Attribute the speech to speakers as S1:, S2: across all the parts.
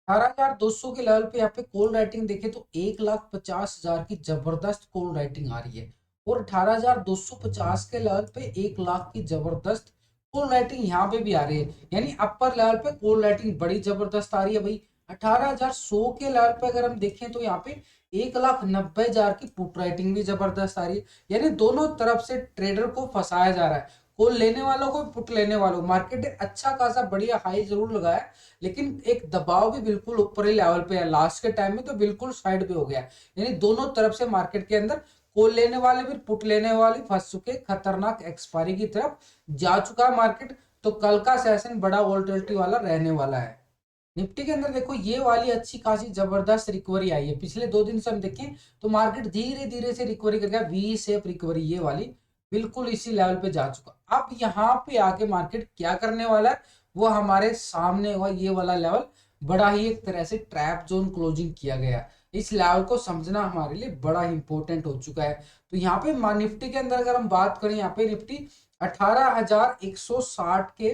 S1: 18,200 के लेवल पे यहाँ पे कॉल राइटिंग देखे तो 1,50,000 की जबरदस्त कॉल राइटिंग आ रही है। और 18,250 के लेवल पे 1 लाख की जबरदस्त कॉल राइटिंग यहाँ पे भी आ रही है। यानी अपर लेवल पे कॉल राइटिंग बड़ी जबरदस्त आ रही है भाई। 18,100 के लेवल पे अगर हम देखें तो यहाँ पे 1,90,000 की पुट राइटिंग भी जबरदस्त आ रही है। यानी दोनों तरफ से ट्रेडर को फंसाया जा रहा है, कॉल लेने वालों को, पुट लेने वालों को। मार्केट ने अच्छा खासा बढ़िया हाई जरूर लगाया, लेकिन एक दबाव भी बिल्कुल ऊपरी लेवल पे है। लास्ट के टाइम में तो बिल्कुल साइड पे हो गया। यानी दोनों तरफ से मार्केट के अंदर कॉल लेने वाले भी, पुट लेने वाले फंस चुके, खतरनाक एक्सपायरी की तरफ जा चुका है मार्केट। तो कल का सेशन बड़ा वोलेटिलिटी वाला रहने वाला है। निफ्टी के अंदर देखो ये वाली अच्छी खासी जबरदस्त रिकवरी आई है। पिछले 2 दिन से हम देखें तो मार्केट धीरे धीरे से रिकवरी कर गया, वी शेप रिकवरी ये वाली बिल्कुल इसी लेवल पे जा चुका। अब यहाँ पे आके मार्केट क्या करने वाला है, वो हमारे सामने हुआ ये वाला लेवल बड़ा ही एक तरह से ट्रैप जोन क्लोजिंग किया गया है। इस लेवल को समझना हमारे लिए बड़ा इंपॉर्टेंट हो चुका है। तो यहाँ पे निफ्टी के अंदर अगर हम बात करें, यहाँ पे निफ्टी 18,160 के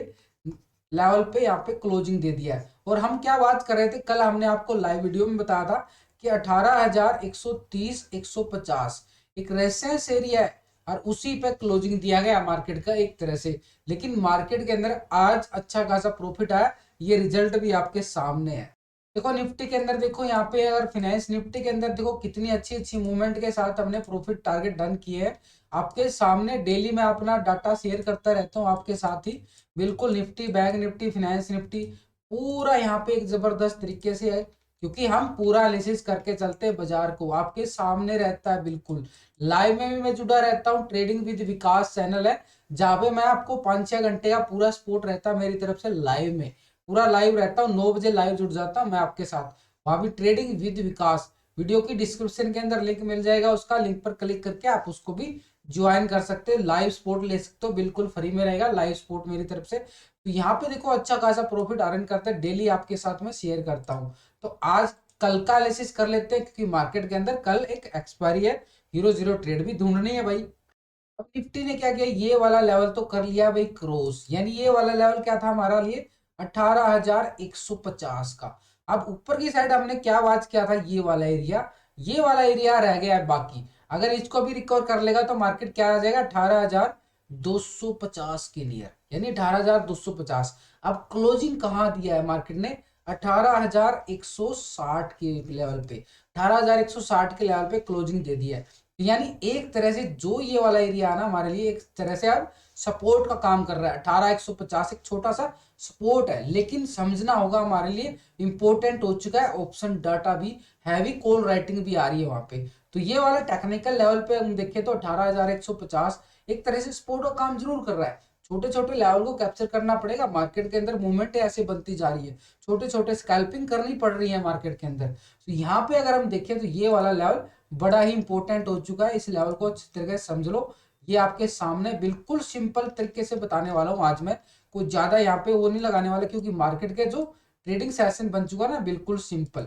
S1: लेवल पे यहाँ पे क्लोजिंग दे दिया है। और हम क्या बात कर रहे थे, कल हमने आपको लाइव वीडियो में बताया था कि 18,130 150 एक रेजिस्टेंस एरिया है, और उसी पे क्लोजिंग दिया गया मार्केट का एक तरह से। लेकिन मार्केट के अंदर आज अच्छा खासा प्रॉफिट आया, ये रिजल्ट भी आपके सामने है। देखो निफ्टी के अंदर देखो, यहाँ पे अगर फिनेंस निफ्टी के अंदर देखो कितनी अच्छी अच्छी मूवमेंट के साथ हमने प्रॉफिट टारगेट डन किए हैं। आपके सामने डेली मैं अपना डाटा शेयर करता रहता हूँ आपके साथ ही। बिल्कुल Nifty, bank Nifty, finance Nifty पूरा यहाँ पे एक जबरदस्त तरीके से है, क्योंकि हम पूरा एनालिसिस करके चलते हैं बाजार को, आपके सामने रहता है बिल्कुल। लाइव में भी मैं जुड़ा रहता हूँ, ट्रेडिंग विद विकास चैनल है जहाँ पे मैं आपको 5-6 घंटे का पूरा सपोर्ट रहता है मेरी तरफ से। लाइव में पूरा लाइव रहता हूँ, 9 बजे लाइव जुड़ जाता हूँ मैं आपके साथ। वहां भी ट्रेडिंग विद विकास, वीडियो की डिस्क्रिप्शन के अंदर लिंक मिल जाएगा, उसका लिंक पर क्लिक करके आप उसको भी ज्वाइन कर सकते हैं, लाइव सपोर्ट ले सकते हो, बिल्कुल फ्री में रहेगा लाइव सपोर्ट मेरी तरफ से। तो यहाँ पे देखो अच्छा खासा प्रॉफिट अर्न करते हैं, डेली आपके साथ में शेयर करता हूँ। तो आज कल का एनालिसिस कर लेते हैं, क्योंकि मार्केट के अंदर कल एक एक्सपायरी है, हीरो जीरो ट्रेड भी ढूंढनी है भाई। अब निफ्टी ने क्या किया, ये वाला लेवल तो कर लिया भाई क्रॉस। यानी ये वाला लेवल क्या था हमारा लिए, 18,150 का। अब ऊपर की साइड हमने क्या बात किया था, ये वाला एरिया, ये वाला एरिया रह गया है बाकी। अगर इसको भी रिकवर कर लेगा तो मार्केट क्या आ जाएगा, 18,250 के नियर, यानी 18,250। अब क्लोजिंग कहाँ दिया है मार्केट ने, 18,160 के लेवल पे, 18,160 के लेवल पे क्लोजिंग दे दिया है। यानी एक तरह से जो ये वाला एरिया है ना हमारे लिए एक तरह से अब सपोर्ट का काम कर रहा है। 18,150 एक छोटा सा सपोर्ट है, लेकिन समझना होगा हमारे लिए इंपॉर्टेंट हो चुका है। ऑप्शन डाटा भी, हैवी कॉल राइटिंग भी आ रही है वहां पे। तो ये वाला टेक्निकल लेवल पे हम देखें तो 18,150 एक तरह से सपोर्ट का काम जरूर कर रहा है। छोटे छोटे लेवल को कैप्चर करना पड़ेगा, मार्केट के अंदर मूवमेंट ऐसे बनती जा रही है, छोटे छोटे स्कैल्पिंग करनी पड़ रही है मार्केट के अंदर। तो यहाँ पे अगर हम देखें तो ये वाला लेवल बड़ा ही इंपॉर्टेंट हो चुका है। इस लेवल को अच्छी तरीके से समझ लो। ये आपके सामने बिल्कुल सिंपल तरीके से बताने वाला हूँ आज मैं, कुछ ज्यादा यहाँ पे वो नहीं लगाने वाला, क्योंकि मार्केट के जो ट्रेडिंग सेशन बन चुका है ना बिल्कुल सिंपल।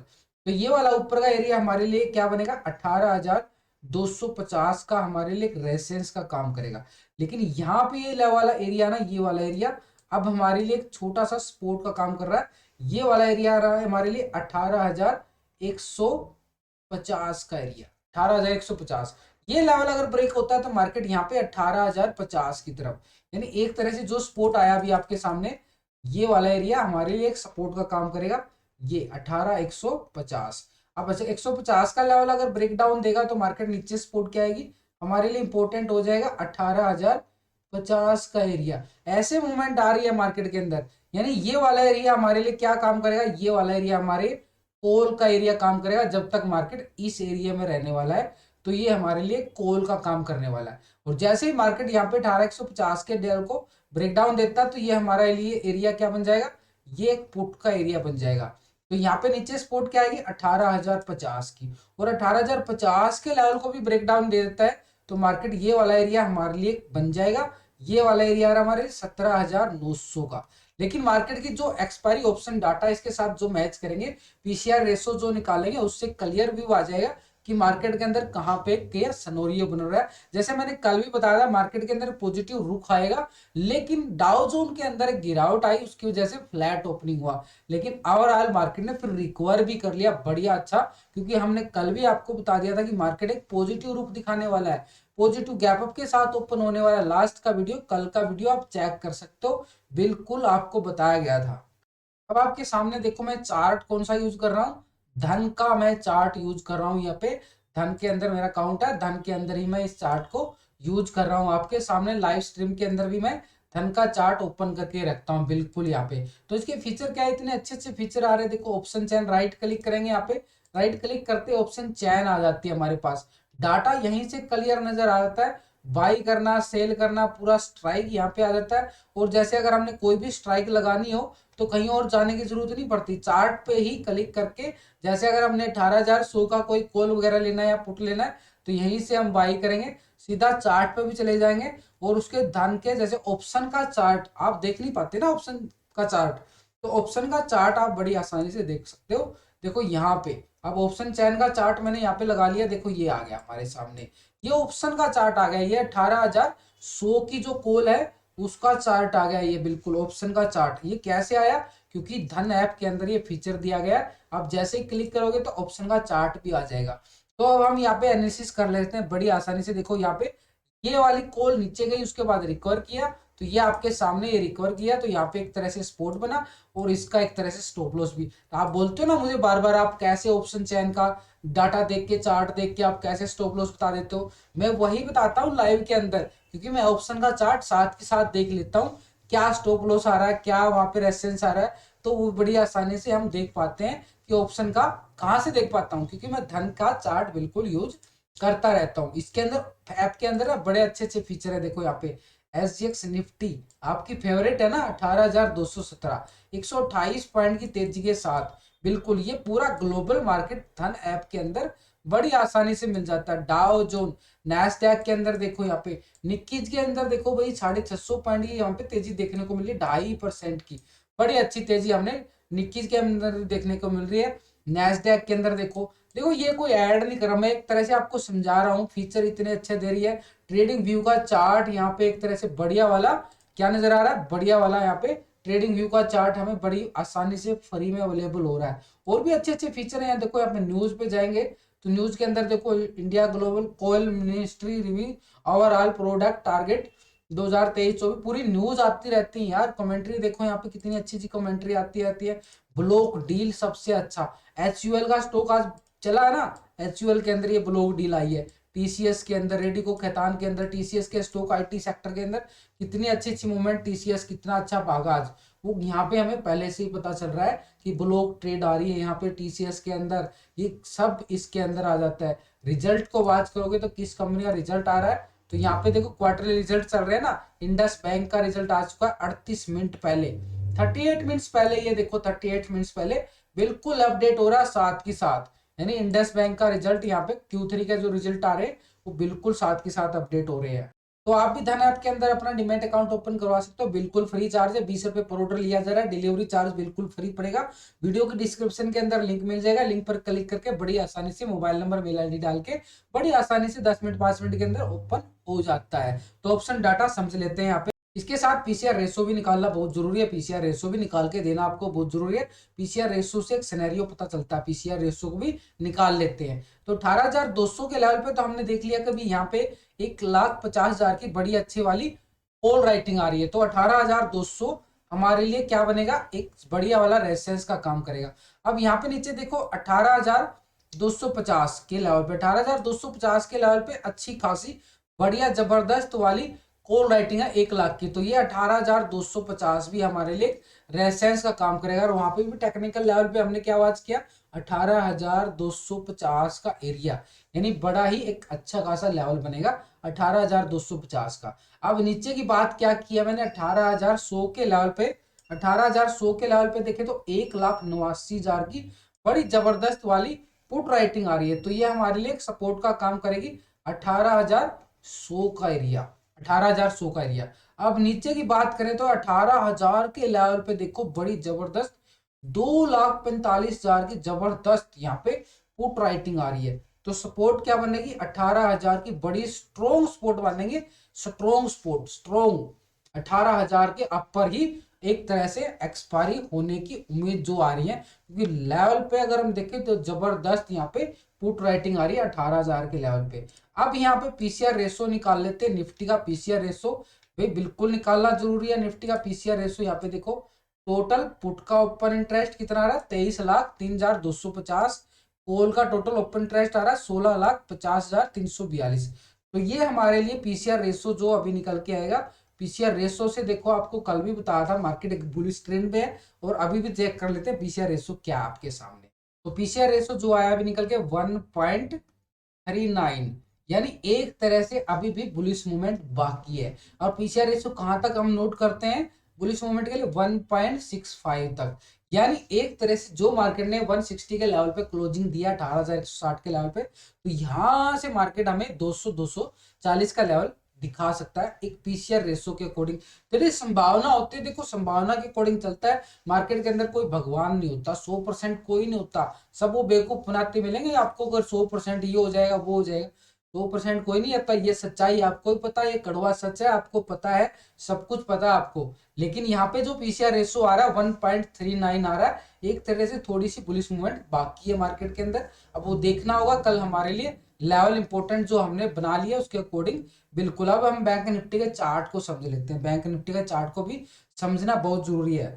S1: तो ये वाला ऊपर का एरिया हमारे लिए क्या बनेगा, 18,250 का हमारे लिए एक रेजिस्टेंस का काम करेगा। लेकिन यहाँ पे ये वाला एरिया ना, ये वाला एरिया अब हमारे लिए एक छोटा सा सपोर्ट का काम कर रहा है। ये वाला एरिया आ रहा है हमारे लिए 18,150 का एरिया, 18,150। ये लेवल अगर ब्रेक होता है तो मार्केट यहाँ पे 18,050 की तरफ, यानी एक तरह से जो सपोर्ट आया अभी आपके सामने, ये वाला एरिया हमारे लिए एक सपोर्ट का काम करेगा, ये 18,150। अब अच्छा 150 का लेवल अगर ब्रेक डाउन देगा तो मार्केट नीचे सपोर्ट क्या आएगी, हमारे लिए इंपॉर्टेंट हो जाएगा 18,050 का एरिया। ऐसे मूवमेंट आ रही है मार्केट के अंदर, यानी ये वाला एरिया हमारे लिए क्या काम करेगा, ये वाला एरिया हमारे कॉल का एरिया काम करेगा। जब तक मार्केट इस एरिया में रहने वाला है तो ये हमारे लिए कॉल का काम करने वाला है। और जैसे ही मार्केट यहाँ पे 18,150 के लेवल को ब्रेक डाउन देता है तो ये हमारे लिए एरिया क्या बन जाएगा, ये एक पुट का एरिया बन जाएगा। तो यहाँ पे नीचे सपोर्ट क्या आएगी, 18,050 की। और 18,050 के लेवल को भी ब्रेक डाउन दे देता है तो मार्केट ये वाला एरिया हमारे लिए बन जाएगा, ये वाला एरिया हमारे 17,900 का। लेकिन मार्केट की जो एक्सपायरी ऑप्शन डाटा इसके साथ जो मैच करेंगे, पीसीआर रेशो जो निकालेंगे, उससे क्लियर व्यू आ जाएगा कि मार्केट के अंदर कहां पे क्या सिनेरियो बन रहा है। जैसे मैंने कल भी बताया था, मार्केट के अंदर पॉजिटिव रुख आएगा, लेकिन डाउ जोन के अंदर एक गिरावट आई, उसकी वजह से फ्लैट ओपनिंग हुआ, लेकिन ओवरऑल मार्केट ने फिर रिकवर भी कर लिया बढ़िया अच्छा, क्योंकि हमने कल भी आपको बता दिया था कि मार्केट एक पॉजिटिव रुख दिखाने वाला है, पॉजिटिव गैप अप के साथ ओपन होने वाला। लास्ट का वीडियो, कल का वीडियो आप चेक कर सकते हो, बिल्कुल आपको बताया गया था। अब आपके सामने देखो, मैं चार्ट कौन सा यूज कर रहा हूँ, धन का मैं चार्ट यूज कर रहा हूँ। यहाँ पे धन के अंदर मेरा अकाउंट है, धन के अंदर ही मैं इस चार्ट को यूज कर रहा हूँ। आपके सामने लाइव स्ट्रीम के अंदर भी मैं धन का चार्ट ओपन करके रखता हूँ बिल्कुल यहाँ पे। तो इसके फीचर क्या है, इतने अच्छे अच्छे फीचर आ रहे हैं। देखो ऑप्शन चैन, राइट क्लिक करेंगे यहाँ पे, राइट क्लिक करते ऑप्शन चैन आ जाती है हमारे पास, डाटा यहीं से क्लियर नजर आ जाता है, बाई करना सेल करना पूरा स्ट्राइक यहाँ पे आ जाता है। और जैसे अगर हमने कोई भी स्ट्राइक लगानी हो तो कहीं और जाने की जरूरत नहीं पड़ती, चार्ट पे ही क्लिक करके, जैसे अगर हमने 18,100 का कोई कॉल वगैरह लेना है या पुट लेना है तो यहीं से हम बाई करेंगे, सीधा चार्ट पे भी चले जाएंगे। और उसके धन के जैसे ऑप्शन का चार्ट आप देख नहीं पाते ना, ऑप्शन का चार्ट, तो ऑप्शन का चार्ट आप बड़ी आसानी से देख सकते हो। देखो यहाँ पे अब ऑप्शन चैन का चार्ट मैंने यहाँ पे लगा लिया, देखो ये आ गया हमारे सामने, ये ऑप्शन का चार्ट आ गया, ये 18,100 की जो कॉल है उसका चार्ट आ गया, ये बिल्कुल ऑप्शन का चार्ट। ये कैसे आया, क्योंकि धन ऐप के अंदर ये फीचर दिया गया है। आप जैसे ही क्लिक करोगे तो ऑप्शन का चार्ट भी आ जाएगा। तो अब हम यहाँ पे एनालिसिस कर लेते हैं बड़ी आसानी से। देखो यहाँ पे ये वाली कॉल नीचे गई, उसके बाद रिकवर किया, तो ये आपके सामने ये रिकवर किया, तो यहाँ पे एक तरह से स्पॉट बना और इसका एक तरह से स्टॉप लॉस भी। तो आप बोलते हो ना मुझे बार बार, आप कैसे ऑप्शन चैन का डाटा देख के, चार्ट देख के आप कैसे स्टॉप लॉस बता देते हो, मैं वही बताता हूँ लाइव के अंदर, क्योंकि मैं ऑप्शन का चार्ट साथ के साथ देख लेता हूँ, क्या स्टॉप लॉस आ रहा है, क्या वहां पे रेजिस्टेंस आ रहा है, तो वो बड़ी आसानी से हम देख पाते हैं कि ऑप्शन का कहाँ से देख पाता हूँ, क्योंकि मैं धन का चार्ट बिल्कुल यूज करता रहता हूँ। इसके अंदर ऐप के अंदर ना बड़े अच्छे अच्छे फीचर है। देखो यहाँ पे SGX निफ्टी आपकी फेवरेट है ना, 18,217, 128 पॉइंट की तेजी के साथ, बिल्कुल ये पूरा ग्लोबल मार्केट धन ऐप के अंदर बड़ी आसानी से मिल जाता है। डाउ जोन, नैस्डैक के अंदर देखो, यहाँ पे निक्कीज के अंदर देखो भाई 650 पॉइंट की यहाँ पे तेजी देखने को मिली है, 2.5% की, बड़ी अच्छी तेजी हमने निक्कीज के अंदर देखने को मिल रही है। नैस्डैक के अंदर देखो, देखो ये कोई ऐड नहीं कर रहा, मैं एक तरह से आपको समझा रहा हूँ, फीचर इतने अच्छे दे रही है। ट्रेडिंग व्यू का चार्ट यहाँ पे एक तरह से बढ़िया वाला क्या नजर आ रहा है, बढ़िया वाला यहाँ पे ट्रेडिंग व्यू का चार्ट हमें बड़ी आसानी से फ्री में अवेलेबल हो रहा है। और भी अच्छे अच्छे फीचर हैं यहाँ, देखो यहाँ पे न्यूज पे जाएंगे तो न्यूज के अंदर देखो, इंडिया ग्लोबल कोयल ministry review overall product target 2023-24 पूरी न्यूज आती रहती है यार। कमेंट्री देखो यहाँ पे कितनी अच्छी अच्छी कमेंट्री आती रहती है। ब्लॉक डील सबसे अच्छा, HUL का स्टॉक आज चला है ना, HUL के अंदर ये ब्लॉक डील आई है। TCS के अंदर, रेडिको खैतान के अंदर, TCS के स्टॉक IT सेक्टर के अंदर कितनी अच्छी अच्छी मूवमेंट, TCS कितना अच्छा भागा आज, वो यहाँ पे हमें पहले से ही पता चल रहा है कि ब्लॉक ट्रेड आ रही है यहाँ पे TCS के अंदर, ये सब इसके अंदर आ जाता है। रिजल्ट को वॉच करोगे तो किस कंपनी का रिजल्ट आ रहा है, तो यहाँ पे देखो क्वार्टरली रिजल्ट चल रहे हैं ना, इंडस बैंक का रिजल्ट आ चुका है 38 मिनट पहले, 38 मिनट्स पहले, ये देखो 38 मिनट्स पहले बिल्कुल अपडेट हो रहा है साथ के साथ। यानी इंडस बैंक का रिजल्ट यहाँ पे Q3 का जो रिजल्ट आ रहे हैं वो बिल्कुल साथ के साथ अपडेट हो रहे हैं। तो आप भी धन ऐप के अंदर अपना डिमेट अकाउंट ओपन करवा सकते हो, बिल्कुल फ्री चार्ज है, 20 रुपए पर ऑर्डर लिया जा रहा है, डिलीवरी चार्ज बिल्कुल फ्री पड़ेगा। वीडियो के डिस्क्रिप्शन के अंदर लिंक मिल जाएगा, लिंक पर क्लिक करके बड़ी आसानी से मोबाइल नंबर मेल ID डाल के बड़ी आसानी से 10 मिनट 5 मिनट के अंदर ओपन हो जाता है। तो ऑप्शन डाटा समझ लेते हैं यहाँ पे। इसके साथ पीसीआर रेशो भी निकालना बहुत जरूरी है, पीसीआर रेशो भी निकाल के देना आपको बहुत जरूरी है। पीसीआर रेशो से एक सिनेरियो पता चलता है, पीसीआर रेशो को भी निकाल लेते हैं। तो 18,200 के लेवल पे तो हमने देख लिया कभी यहाँ पे 1,50,000 की बड़ी अच्छी वाली कॉल राइटिंग आ रही है, तो 18,200 हमारे लिए क्या बनेगा, एक बढ़िया वाला रेजिस्टेंस का काम करेगा। अब यहाँ पे नीचे देखो 18,250 के लेवल पे, 18,250 के लेवल पे अच्छी खासी बढ़िया जबरदस्त वाली कॉल राइटिंग है 1 लाख की, तो ये 18,250 भी हमारे लिए रेजिस्टेंस का काम करेगा। और वहां पे भी टेक्निकल लेवल पे हमने क्या आवाज किया, 18,250 का एरिया, यानी बड़ा ही एक अच्छा खासा लेवल बनेगा 18,250 का। अब नीचे की बात क्या किया मैंने, 18,100 के लेवल पे, 18,100 के लेवल पे देखे तो 1,89,000 की बड़ी जबरदस्त वाली पुट राइटिंग आ रही है, तो ये हमारे लिए एक सपोर्ट का काम करेगी 18,100 का एरिया, 18,100 का एरिया। अब नीचे की बात करें तो 18,000 के लेवल पे देखो बड़ी जबरदस्त 2,45,000 की जबरदस्त यहाँ पे पुट राइटिंग आ रही है। तो सपोर्ट क्या बनेगी 18,000 की बड़ी स्ट्रोंग सपोर्ट बनेगी, स्ट्रोंग सपोर्ट, स्ट्रोंग 18,000 के अपर ही एक तरह से एक्सपायरी होने की उम्मीद जो आ रही है, क्योंकि लेवल पे अगर हम देखें तो जबरदस्त यहाँ पे पुट राइटिंग आ रही है 18,000 के लेवल पे। अब यहाँ पे पीसीआर रेशो निकाल लेते हैं, निफ्टी का पीसीआर रेशो भाई बिल्कुल निकालना जरूरी है। निफ्टी का पीसीआर रेशो यहाँ पे देखो, टोटल पुट का ओपन इंटरेस्ट कितना आ रहा है 23,03,250, कॉल का टोटल ओपन इंटरेस्ट आ रहा है 16,50,342। तो ये हमारे लिए पीसीआर रेशो जो अभी निकल के आएगा, पीसीआर रेशो से देखो आपको कल भी बताया था मार्केट एक बुलिश ट्रेंड पे है, और अभी भी चेक कर लेते हैं पीसीआर रेशो क्या आपके सामने। तो पीसीआर रेशो जो आया अभी निकल के 1.39, यानी एक तरह से अभी भी बुलिश मूवमेंट बाकी है। और पीसीआर रेशो कहां तक हम नोट करते हैं बुलिश मूवमेंट के लिए 1.65 तक, यानी एक तरह से जो मार्केट ने 160 के लेवल पे क्लोजिंग दिया 18,160 के लेवल पे, तो यहां से मार्केट हमें 200-240 का लेवल दिखा सकता है एक पीसीआर रेशो के अकॉर्डिंग। तो संभावना होती है, देखो संभावना के अकॉर्डिंग चलता है मार्केट के अंदर, कोई भगवान नहीं होता, 100% कोई नहीं होता, सब वो बेवकूफ बनाते मिलेंगे आपको, अगर 100% ये हो जाएगा वो हो जाएगा, 100% कोई नहीं आता, ये सच्चाई आपको ही पता है, ये कड़वा सच है, आपको पता है, सब कुछ पता है आपको। लेकिन यहाँ पे जो पीसीआर रेशो आ रहा है 1.39 आ रहा है, एक तरह से थोड़ी सी बुलिश मूवमेंट बाकी है मार्केट के अंदर। अब वो देखना होगा कल हमारे लिए लेवल इंपॉर्टेंट जो हमने बना लिया उसके अकॉर्डिंग। बिल्कुल अब हम बैंक निफ्टी के चार्ट को समझ लेते हैं, बैंक निफ्टी का चार्ट को भी समझना बहुत जरूरी है।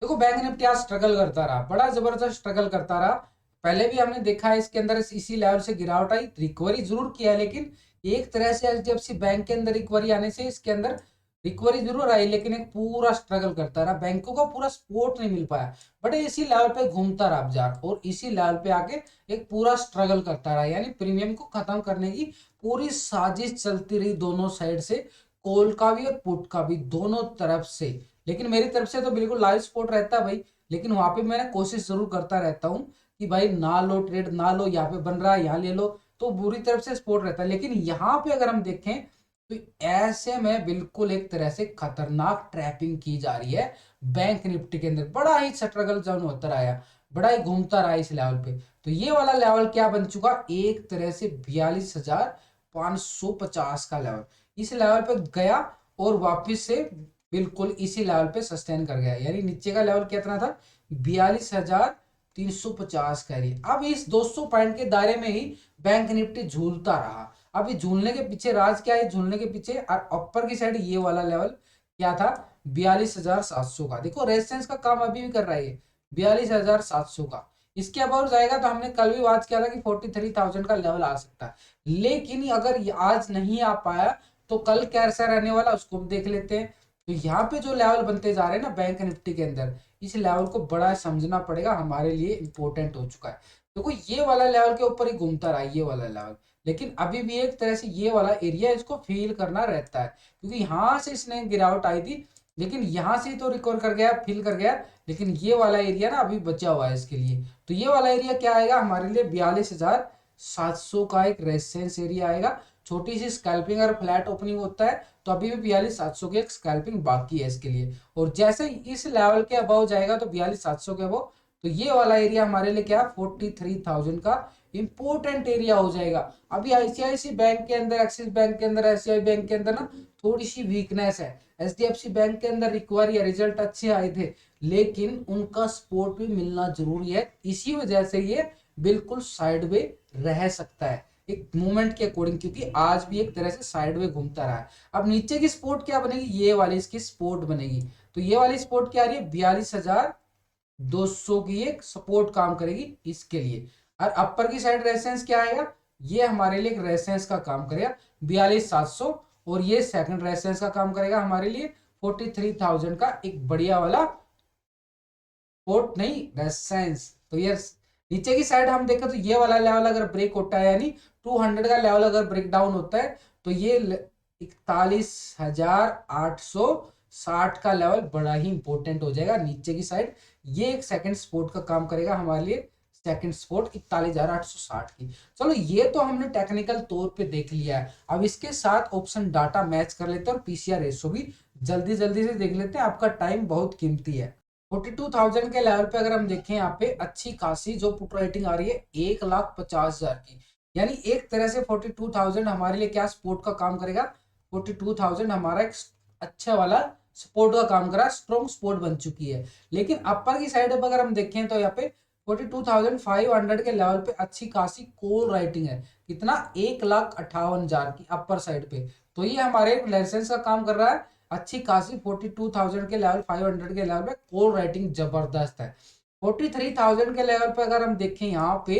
S1: देखो बैंक निफ्टी आज स्ट्रगल करता रहा, बड़ा जबरदस्त स्ट्रगल करता रहा, पहले भी हमने देखा है इसके अंदर इसी लेवल से गिरावट आई, रिकवरी जरूर किया है, लेकिन एक तरह से एचडीएफसी बैंक के अंदर रिकवरी आने से इसके अंदर रिकवरी जरूर आई, लेकिन एक पूरा स्ट्रगल करता रहा, बैंकों का पूरा सपोर्ट नहीं मिल पाया, बट इसी लेवल पे घूमता रहा बाजार, और इसी लेवल पे आके एक पूरा स्ट्रगल करता रहा, यानी प्रीमियम को खत्म करने की पूरी साजिश चलती रही दोनों साइड से, कॉल का भी और पुट का भी, दोनों तरफ से। लेकिन मेरी तरफ से तो बिल्कुल लाइव सपोर्ट रहता है भाई, लेकिन वहां पे मैं कोशिश जरूर करता रहता हूँ कि भाई ना लो ट्रेड, ना लो, यहाँ पे बन रहा है यहाँ ले लो, तो बुरी तरफ से सपोर्ट रहता है। लेकिन यहाँ पे अगर हम देखें तो ऐसे में बिल्कुल एक तरह से खतरनाक ट्रैपिंग की जा रही है बैंक निफ्टी के अंदर, बड़ा ही स्ट्रगल जोन होता रहा, बड़ा ही घूमता रहा इस लेवल पे। तो ये वाला लेवल क्या बन चुका, एक तरह से 42,550 का लेवल, इस लेवल पे गया और वापिस से बिल्कुल इसी लेवल पे सस्टेन कर गया, यानी नीचे का लेवल कितना था 42,350 का एरिया। अब इस 200 पॉइंट के दायरे में ही बैंक निफ्टी झूलता रहा। अभी झूलने के पीछे राज क्या है, झूलने के पीछे और अपर की साइड ये वाला लेवल क्या था 42,700 का, देखो रेजिस्टेंस का काम अभी भी कर रहा है 42,700 का। इसके अबाउट जाएगा तो हमने कल भी बात किया था कि 43,000 का लेवल आ सकता है, लेकिन अगर आज नहीं आ पाया तो कल कैसा रहने वाला उसको देख लेते हैं। तो यहाँ पे जो लेवल बनते जा रहे हैं ना बैंक निफ्टी के अंदर, इस लेवल को बड़ा समझना पड़ेगा, हमारे लिए इंपॉर्टेंट हो चुका है। देखो ये वाला लेवल के ऊपर ही घूमता रहा ये वाला लेवल, लेकिन अभी भी एक तरह से ये वाला एरिया इसको फील करना रहता है, क्योंकि यहाँ से इसने गिरावट आई थी, लेकिन यहाँ से तो रिकवर कर गया, फील कर गया, लेकिन ये वाला एरिया ना अभी बचा हुआ है इसके लिए। तो ये वाला एरिया क्या आएगा हमारे लिए 42,700 का एक रेजिस्टेंस एरिया आएगा। छोटी सी स्कैल्पिंग और फ्लैट ओपनिंग होता है तो अभी भी 42,700 की एक स्कैल्पिंग बाकी है इसके लिए, और जैसे इस लेवल के अबव जाएगा तो 42,700 के अबव, तो ये वाला एरिया हमारे लिए क्या 43,000 का इंपॉर्टेंट एरिया हो जाएगा। अभी आईसीआईसी बैंक के अंदर, एक्सिस बैंक के अंदर, एसबीआई बैंक के अंदर ना थोड़ी सी वीकनेस है, एचडीएफसी बैंक के अंदर रिकवरी रिजल्ट अच्छे आए थे, लेकिन उनका सपोर्ट भी मिलना जरूरी है, इसी वजह से ये बिल्कुल साइडवे रह सकता है एक मूवमेंट के अकॉर्डिंग, क्योंकि आज भी एक तरह से साइडवे घूमता रहा है। अब नीचे की सपोर्ट क्या बनेगी, ये वाली इसकी सपोर्ट बनेगी, तो ये वाली सपोर्ट क्या आ रही है 42,200 की एक सपोर्ट काम करेगी इसके लिए। और अपर की साइड रेजिस्टेंस क्या आएगा, ये हमारे लिए एक रेजिस्टेंस का काम करेगा 42,700, और ये सेकंड रेजिस्टेंस का काम करेगा हमारे लिए 43,000 का एक बढ़िया वाला सपोर्ट नहीं रेजिस्टेंस। तो ये नीचे की साइड हम देखें तो ये वाला लेवल अगर ब्रेक होता है, यानी 200 का लेवल अगर ब्रेक डाउन होता है, तो ये 41,860 का लेवल बड़ा ही इंपॉर्टेंट हो जाएगा नीचे की साइड, ये एक सेकंड सपोर्ट का काम करेगा हमारे लिए, सेकंड सपोर्ट 41,860 की। चलो ये तो हमने टेक्निकल तौर पे देख लिया है, अब इसके साथ ऑप्शन डाटा मैच कर लेते हैं और पीसीआर रेशो भी जल्दी जल्दी से देख लेते हैं, आपका टाइम बहुत कीमती है। 42,000 के लेवल पे अगर हम देखें यहाँ पे अच्छी खासी जो पुट रेटिंग आ रही है 1,50,000 की, यानी एक तरह से 42,000 हमारे लिए क्या सपोर्ट का काम करेगा, 42,000 हमारा एक अच्छा वाला सपोर्ट का काम करा, स्ट्रॉन्ग सपोर्ट बन चुकी है। लेकिन अपर की साइड पर अगर हम देखें तो यहाँ पे 42,500 के लेवल पे अच्छी खासी कॉल राइटिंग है, कितना 1,58,000 की अपर साइड पे। तो ये हमारे लाइसेंस का काम कर रहा है, अच्छी खासी 42,000 के लेवल 500 के लेवल पे कॉल राइटिंग जबरदस्त है। 43,000 के लेवल पे अगर हम देखें यहाँ पे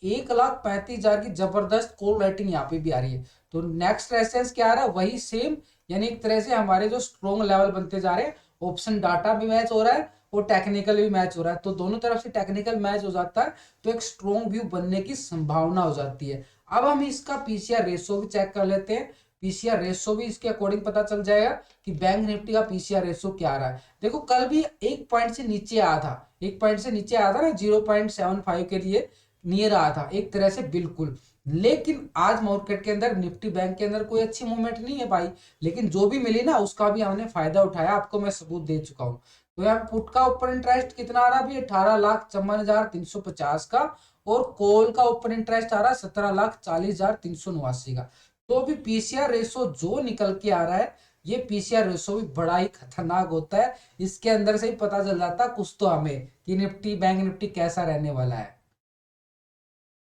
S1: 1,35,000 की जबरदस्त कॉल राइटिंग यहाँ पे भी आ रही है। तो नेक्स्ट रेजिस्टेंस क्या आ रहा है, वही सेम, यानी एक तरह से हमारे जो स्ट्रॉन्ग लेवल बनते जा रहे हैं, ऑप्शन डाटा भी मैच हो रहा है और टेक्निकल भी मैच हो रहा है। तो दोनों तरफ से टेक्निकल मैच हो जाता है तो एक स्ट्रॉन्ग व्यू बनने की संभावना हो जाती है। अब हम इसका पीसीआर रेशो भी चेक कर लेते हैं। पीसीआर रेशो भी इसके अकॉर्डिंग पता चल जाएगा कि बैंक निफ्टी का पीसीआर रेशो क्या आ रहा है। देखो कल भी एक पॉइंट से नीचे आया था, एक पॉइंट से नीचे आया था ना, 0.75 के लिए नियर आया था एक तरह से बिल्कुल। लेकिन आज मार्केट के अंदर निफ्टी बैंक के अंदर कोई अच्छी मूवमेंट नहीं है भाई, लेकिन जो भी मिली ना उसका भी हमने फायदा उठाया, आपको मैं सबूत दे चुका हूँ। तो यहाँ पुट का ओपन इंटरेस्ट कितना आ रहा है अभी, 18,54,350 का, और कॉल का ओपन इंटरेस्ट आ रहा है 17,40,389 का। तो अभी पीसीआर रेशो जो निकल के आ रहा है, ये पीसीआर रेशो भी बड़ा ही खतरनाक होता है। इसके अंदर से ही पता चल जाता है कुछ तो हमें कि निफ्टी बैंक निफ्टी कैसा रहने वाला है।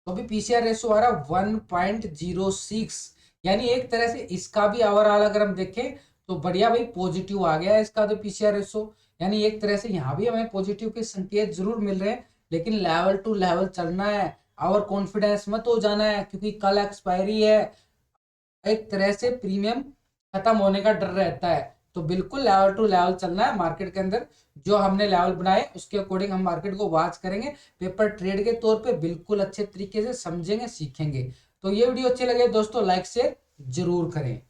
S1: तो अभी पीसीआर रेशो आ रहा है 1.06, यानी एक तरह से इसका भी ओवरऑल अगर हम देखें तो बढ़िया भाई पॉजिटिव आ गया है इसका तो पीसीआर रेशो। यानी एक तरह से यहाँ भी हमें पॉजिटिव के संकेत जरूर मिल रहे हैं, लेकिन लेवल टू लेवल चलना है, और कॉन्फिडेंस मत हो जाना है, क्योंकि कल एक्सपायरी है, एक तरह से प्रीमियम खत्म होने का डर रहता है। तो बिल्कुल लेवल टू लेवल चलना है मार्केट के अंदर, जो हमने लेवल बनाए उसके अकॉर्डिंग हम मार्केट को वॉच करेंगे, पेपर ट्रेड के तौर पे बिल्कुल अच्छे तरीके से समझेंगे सीखेंगे। तो ये वीडियो अच्छी लगे दोस्तों लाइक शेयर जरूर करें।